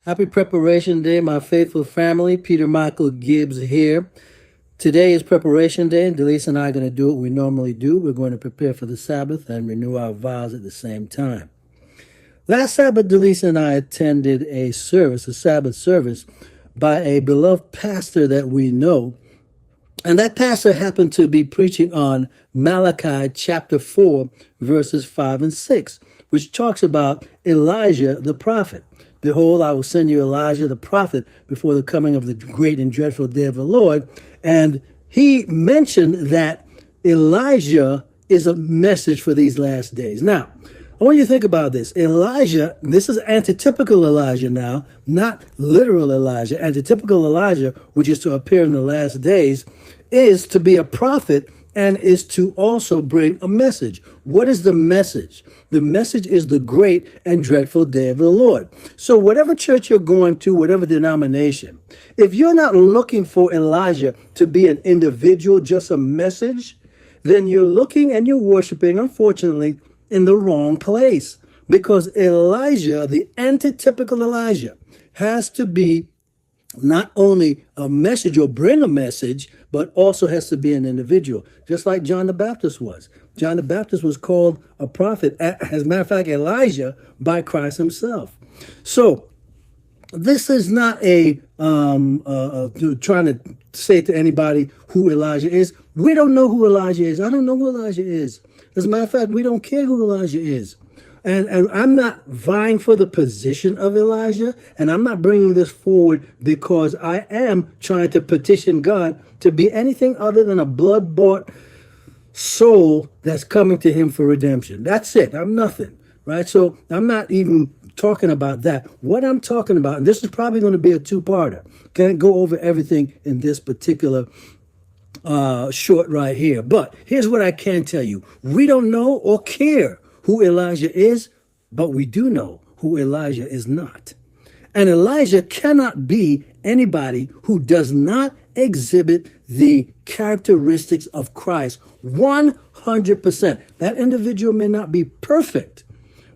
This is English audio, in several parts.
Happy Preparation Day, my faithful family. Peter Michael Gibbs here. Today is Preparation Day, and Delise and I are going to do what we normally do. We're going to prepare for the Sabbath and renew our vows at the same time. Last Sabbath, Delise and I attended a Sabbath service, by a beloved pastor that we know. And that pastor happened to be preaching on Malachi chapter 4, verses 5 and 6, which talks about Elijah the prophet. Behold, I will send you Elijah the prophet before the coming of the great and dreadful day of the Lord. And he mentioned that Elijah is a message for these last days. Now, I want you to think about this. Elijah, this is antitypical Elijah now, not literal Elijah. Antitypical Elijah, which is to appear in the last days, is to be a prophet and is to also bring a message. What is the message? The message is the great and dreadful day of the Lord. So whatever church you're going to, whatever denomination, if you're not looking for Elijah to be an individual, just a message, then you're looking and you're worshiping, unfortunately, in the wrong place. Because Elijah, the antitypical Elijah, has to be not only a message or bring a message, but also has to be an individual, just like John the Baptist was. John the Baptist was called a prophet, as a matter of fact, Elijah, by Christ himself. So this is not trying to say to anybody who Elijah is. We don't know who Elijah is. I don't know who Elijah is. As a matter of fact, we don't care who Elijah is. And I'm not vying for the position of Elijah, and I'm not bringing this forward because I am trying to petition God to be anything other than a blood-bought soul that's coming to him for redemption. That's it. I'm nothing, right? So I'm not even talking about that. What I'm talking about, and this is probably going to be a two-parter. Can't go over everything in this particular short right here. But here's what I can tell you. We don't know or care who Elijah is, but we do know who Elijah is not. And Elijah cannot be anybody who does not exhibit the characteristics of Christ 100%. That individual may not be perfect,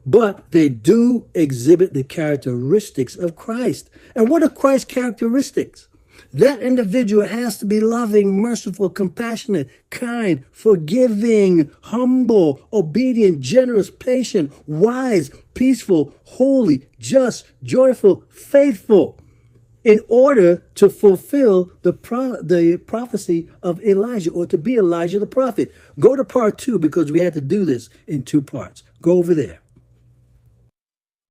but they do exhibit the characteristics of Christ. And what are Christ's characteristics? That individual has to be loving, merciful, compassionate, kind, forgiving, humble, obedient, generous, patient, wise, peaceful, holy, just, joyful, faithful, in order to fulfill the prophecy of Elijah, or to be Elijah the prophet. Go to part 2 because we had to do this in 2 parts. Go over there.